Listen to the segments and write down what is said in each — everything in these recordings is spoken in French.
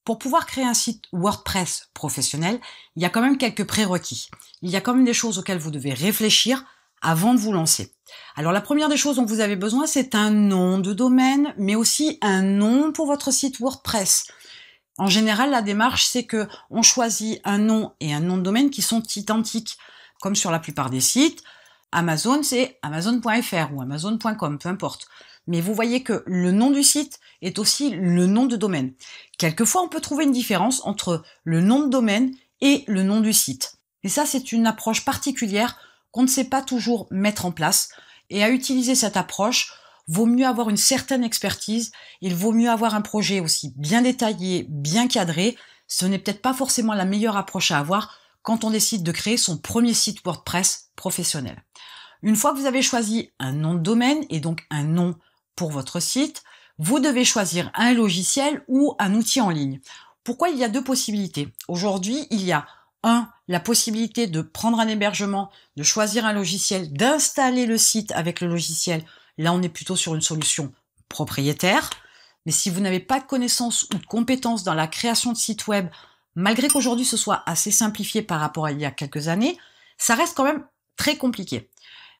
Pour pouvoir créer un site WordPress professionnel, il y a quand même quelques prérequis. Il y a quand même des choses auxquelles vous devez réfléchir avant de vous lancer. Alors la première des choses dont vous avez besoin, c'est un nom de domaine, mais aussi un nom pour votre site WordPress. En général, la démarche, c'est que on choisit un nom et un nom de domaine qui sont identiques. Comme sur la plupart des sites, Amazon, c'est amazon.fr ou amazon.com, peu importe. Mais vous voyez que le nom du site est aussi le nom de domaine. Quelquefois, on peut trouver une différence entre le nom de domaine et le nom du site. Et ça, c'est une approche particulière qu'on ne sait pas toujours mettre en place. Et à utiliser cette approche, vaut mieux avoir une certaine expertise, il vaut mieux avoir un projet aussi bien détaillé, bien cadré. Ce n'est peut-être pas forcément la meilleure approche à avoir quand on décide de créer son premier site WordPress professionnel. Une fois que vous avez choisi un nom de domaine et donc un nom pour votre site, vous devez choisir un logiciel ou un outil en ligne. Pourquoi il y a deux possibilités? Aujourd'hui, il y a la possibilité de prendre un hébergement, de choisir un logiciel, d'installer le site avec le logiciel. Là, on est plutôt sur une solution propriétaire. Mais si vous n'avez pas de connaissances ou de compétences dans la création de sites web, malgré qu'aujourd'hui ce soit assez simplifié par rapport à il y a quelques années, ça reste quand même très compliqué.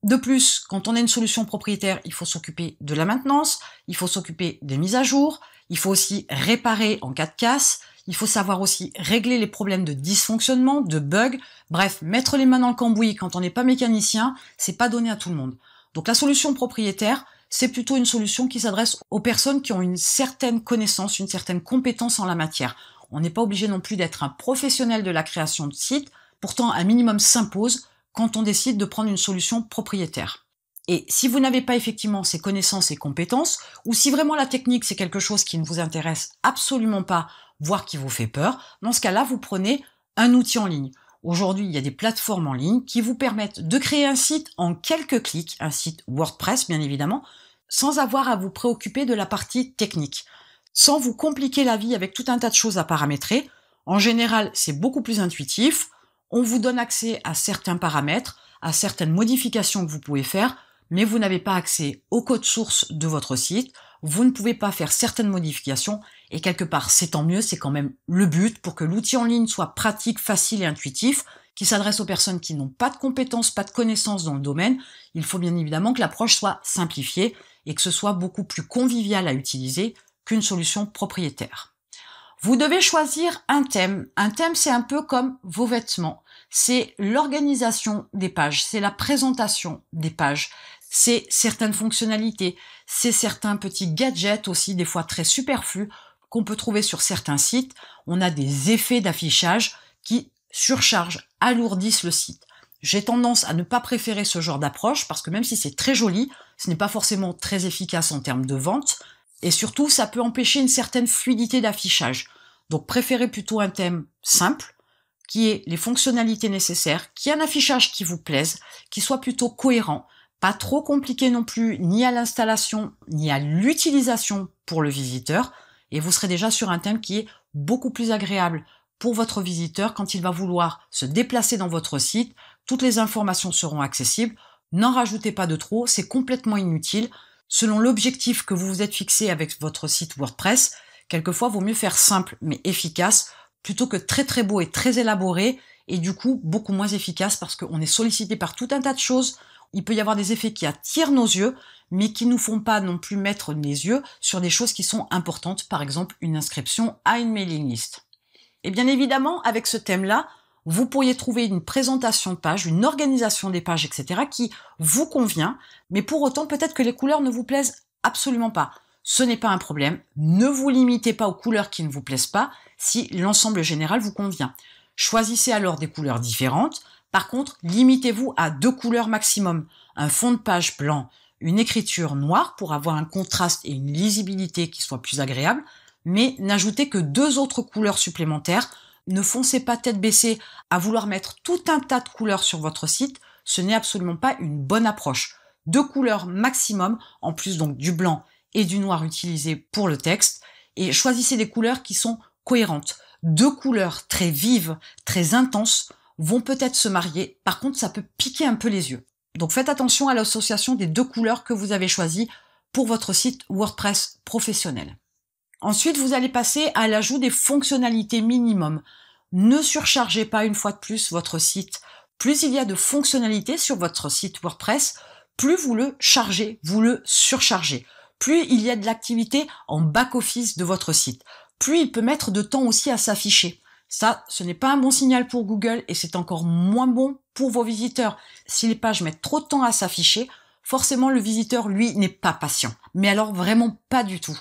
De plus, quand on a une solution propriétaire, il faut s'occuper de la maintenance, il faut s'occuper des mises à jour, il faut aussi réparer en cas de casse, il faut savoir aussi régler les problèmes de dysfonctionnement, de bugs, bref, mettre les mains dans le cambouis quand on n'est pas mécanicien, c'est pas donné à tout le monde. Donc la solution propriétaire, c'est plutôt une solution qui s'adresse aux personnes qui ont une certaine connaissance, une certaine compétence en la matière. On n'est pas obligé non plus d'être un professionnel de la création de sites, pourtant un minimum s'impose quand on décide de prendre une solution propriétaire. Et si vous n'avez pas effectivement ces connaissances et compétences, ou si vraiment la technique c'est quelque chose qui ne vous intéresse absolument pas, voire qui vous fait peur, dans ce cas-là, vous prenez un outil en ligne. Aujourd'hui, il y a des plateformes en ligne qui vous permettent de créer un site en quelques clics, un site WordPress bien évidemment, sans avoir à vous préoccuper de la partie technique, sans vous compliquer la vie avec tout un tas de choses à paramétrer. En général, c'est beaucoup plus intuitif. On vous donne accès à certains paramètres, à certaines modifications que vous pouvez faire, mais vous n'avez pas accès au code source de votre site, vous ne pouvez pas faire certaines modifications, et quelque part c'est tant mieux, c'est quand même le but pour que l'outil en ligne soit pratique, facile et intuitif, qui s'adresse aux personnes qui n'ont pas de compétences, pas de connaissances dans le domaine. Il faut bien évidemment que l'approche soit simplifiée et que ce soit beaucoup plus convivial à utiliser qu'une solution propriétaire. Vous devez choisir un thème. Un thème, c'est un peu comme vos vêtements. C'est l'organisation des pages, c'est la présentation des pages, c'est certaines fonctionnalités, c'est certains petits gadgets aussi, des fois très superflus, qu'on peut trouver sur certains sites. On a des effets d'affichage qui surchargent, alourdissent le site. J'ai tendance à ne pas préférer ce genre d'approche parce que même si c'est très joli, ce n'est pas forcément très efficace en termes de vente. Et surtout, ça peut empêcher une certaine fluidité d'affichage. Donc préférez plutôt un thème simple, qui ait les fonctionnalités nécessaires, qui ait un affichage qui vous plaise, qui soit plutôt cohérent, pas trop compliqué non plus, ni à l'installation, ni à l'utilisation pour le visiteur, et vous serez déjà sur un thème qui est beaucoup plus agréable pour votre visiteur quand il va vouloir se déplacer dans votre site. Toutes les informations seront accessibles. N'en rajoutez pas de trop, c'est complètement inutile. Selon l'objectif que vous vous êtes fixé avec votre site WordPress, quelquefois, vaut mieux faire simple mais efficace plutôt que très très beau et très élaboré et du coup beaucoup moins efficace parce qu'on est sollicité par tout un tas de choses. Il peut y avoir des effets qui attirent nos yeux mais qui nous font pas non plus mettre les yeux sur des choses qui sont importantes, par exemple une inscription à une mailing list. Et bien évidemment, avec ce thème-là, vous pourriez trouver une présentation de page, une organisation des pages, etc. qui vous convient, mais pour autant peut-être que les couleurs ne vous plaisent absolument pas. Ce n'est pas un problème, ne vous limitez pas aux couleurs qui ne vous plaisent pas si l'ensemble général vous convient. Choisissez alors des couleurs différentes, par contre limitez-vous à 2 couleurs maximum, un fond de page blanc, une écriture noire pour avoir un contraste et une lisibilité qui soit plus agréable, mais n'ajoutez que 2 autres couleurs supplémentaires. Ne foncez pas tête baissée à vouloir mettre tout un tas de couleurs sur votre site, ce n'est absolument pas une bonne approche. 2 couleurs maximum, en plus donc du blanc et du noir utilisé pour le texte, et choisissez des couleurs qui sont cohérentes. 2 couleurs très vives, très intenses, vont peut-être se marier, par contre ça peut piquer un peu les yeux. Donc faites attention à l'association des 2 couleurs que vous avez choisies pour votre site WordPress professionnel. Ensuite, vous allez passer à l'ajout des fonctionnalités minimum. Ne surchargez pas une fois de plus votre site. Plus il y a de fonctionnalités sur votre site WordPress, plus vous le chargez, vous le surchargez. Plus il y a de l'activité en back-office de votre site, plus il peut mettre de temps aussi à s'afficher. Ça, ce n'est pas un bon signal pour Google et c'est encore moins bon pour vos visiteurs. Si les pages mettent trop de temps à s'afficher, forcément le visiteur, lui, n'est pas patient. Mais alors vraiment pas du tout.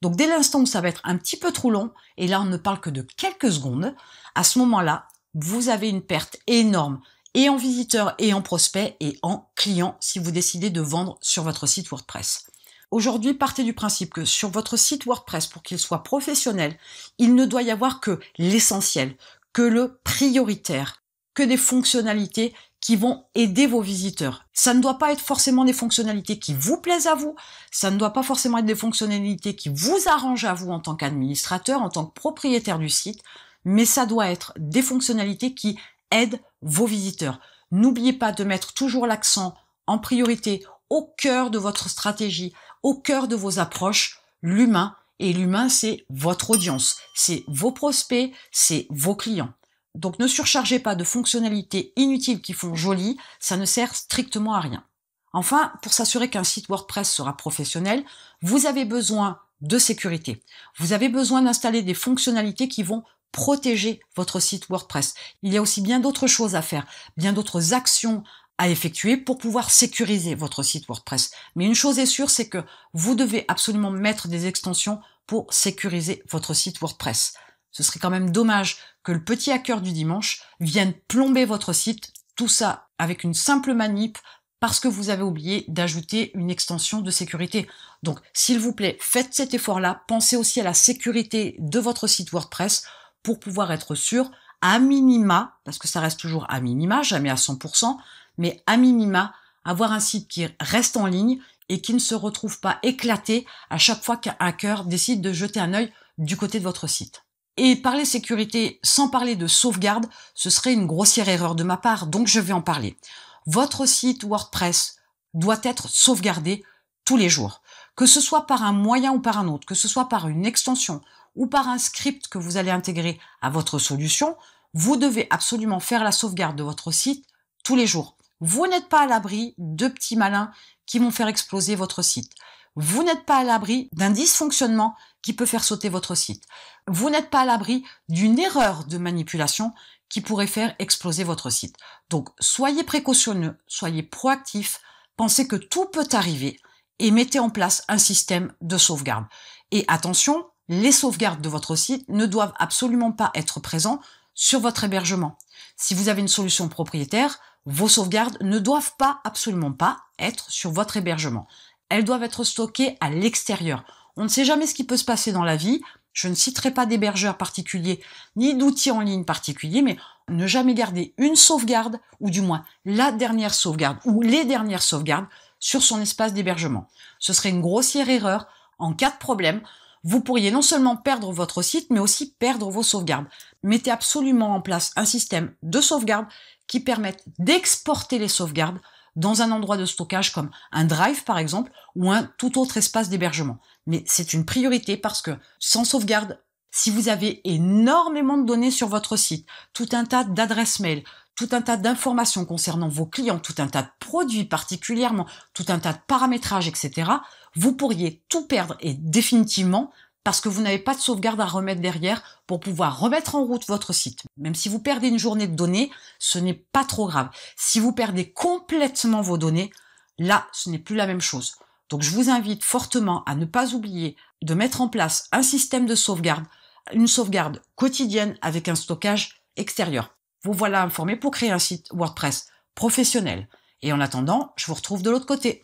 Donc dès l'instant où ça va être un petit peu trop long, et là on ne parle que de quelques secondes, à ce moment-là, vous avez une perte énorme, et en visiteurs, et en prospects, et en clients, si vous décidez de vendre sur votre site WordPress. Aujourd'hui, partez du principe que sur votre site WordPress, pour qu'il soit professionnel, il ne doit y avoir que l'essentiel, que le prioritaire, que des fonctionnalités qui vont aider vos visiteurs. Ça ne doit pas être forcément des fonctionnalités qui vous plaisent à vous, ça ne doit pas forcément être des fonctionnalités qui vous arrangent à vous en tant qu'administrateur, en tant que propriétaire du site, mais ça doit être des fonctionnalités qui aident vos visiteurs. N'oubliez pas de mettre toujours l'accent en priorité au cœur de votre stratégie, au cœur de vos approches, l'humain, et l'humain c'est votre audience, c'est vos prospects, c'est vos clients. Donc ne surchargez pas de fonctionnalités inutiles qui font joli, ça ne sert strictement à rien. Enfin, pour s'assurer qu'un site WordPress sera professionnel, vous avez besoin de sécurité. Vous avez besoin d'installer des fonctionnalités qui vont protéger votre site WordPress. Il y a aussi bien d'autres choses à faire, bien d'autres actions à effectuer pour pouvoir sécuriser votre site WordPress. Mais une chose est sûre, c'est que vous devez absolument mettre des extensions pour sécuriser votre site WordPress. Ce serait quand même dommage que le petit hacker du dimanche vienne plomber votre site, tout ça avec une simple manip parce que vous avez oublié d'ajouter une extension de sécurité. Donc, s'il vous plaît, faites cet effort-là, pensez aussi à la sécurité de votre site WordPress pour pouvoir être sûr, à minima, parce que ça reste toujours à minima, jamais à 100%, mais à minima, avoir un site qui reste en ligne et qui ne se retrouve pas éclaté à chaque fois qu'un hacker décide de jeter un œil du côté de votre site. Et parler sécurité sans parler de sauvegarde, ce serait une grossière erreur de ma part, donc je vais en parler. Votre site WordPress doit être sauvegardé tous les jours. Que ce soit par un moyen ou par un autre, que ce soit par une extension ou par un script que vous allez intégrer à votre solution, vous devez absolument faire la sauvegarde de votre site tous les jours. Vous n'êtes pas à l'abri de petits malins qui vont faire exploser votre site. Vous n'êtes pas à l'abri d'un dysfonctionnement qui peut faire sauter votre site. Vous n'êtes pas à l'abri d'une erreur de manipulation qui pourrait faire exploser votre site. Donc, soyez précautionneux, soyez proactifs, pensez que tout peut arriver et mettez en place un système de sauvegarde. Et attention, les sauvegardes de votre site ne doivent absolument pas être présents sur votre hébergement. Si vous avez une solution propriétaire, vos sauvegardes ne doivent pas, absolument pas, être sur votre hébergement. Elles doivent être stockées à l'extérieur. On ne sait jamais ce qui peut se passer dans la vie. Je ne citerai pas d'hébergeur particulier ni d'outils en ligne particulier, mais ne jamais garder une sauvegarde, ou du moins la dernière sauvegarde, ou les dernières sauvegardes sur son espace d'hébergement. Ce serait une grossière erreur. En cas de problème, vous pourriez non seulement perdre votre site, mais aussi perdre vos sauvegardes. Mettez absolument en place un système de sauvegarde qui permette d'exporter les sauvegardes dans un endroit de stockage comme un drive par exemple, ou un tout autre espace d'hébergement. Mais c'est une priorité parce que sans sauvegarde, si vous avez énormément de données sur votre site, tout un tas d'adresses mail, tout un tas d'informations concernant vos clients, tout un tas de produits particulièrement, tout un tas de paramétrages, etc., vous pourriez tout perdre et définitivement parce que vous n'avez pas de sauvegarde à remettre derrière pour pouvoir remettre en route votre site. Même si vous perdez une journée de données, ce n'est pas trop grave. Si vous perdez complètement vos données, là, ce n'est plus la même chose. Donc je vous invite fortement à ne pas oublier de mettre en place un système de sauvegarde, une sauvegarde quotidienne avec un stockage extérieur. Vous voilà informé pour créer un site WordPress professionnel. Et en attendant, je vous retrouve de l'autre côté.